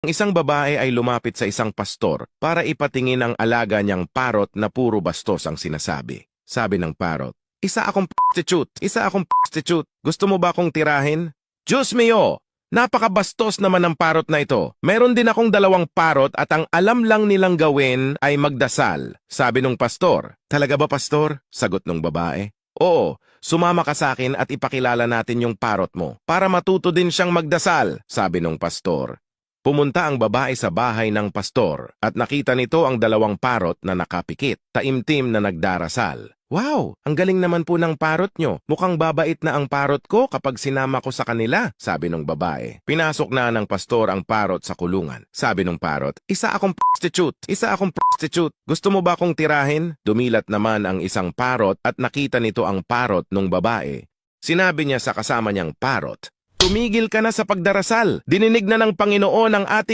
Ang isang babae ay lumapit sa isang pastor para ipatingin ang alaga niyang parot na puro bastos ang sinasabi. Sabi ng parot, "Isa akong prostitute, isa akong prostitute. Gusto mo ba akong tirahin?" Diyos mio! Napakabastos naman ng parot na ito. Meron din akong 2 parot at ang alam lang nilang gawin ay magdasal. Sabi nung pastor. Talaga ba, pastor? Sagot nung babae. Oo, sumama ka sa akin at ipakilala natin yung parot mo para matuto din siyang magdasal, sabi nung pastor. Pumunta ang babae sa bahay ng pastor at nakita nito ang 2 parot na nakapikit, taimtim na nagdarasal. Wow, ang galing naman po ng parot nyo. Mukhang babait na ang parot ko kapag sinama ko sa kanila, sabi nung babae. Pinasok na ng pastor ang parot sa kulungan. Sabi nung parot, isa akong prostitute, isa akong prostitute. Gusto mo ba akong tirahin? Dumilat naman ang isang parot at nakita nito ang parot nung babae. Sinabi niya sa kasama niyang parot, tumigil ka na sa pagdarasal. Dininig na ng Panginoon ang ating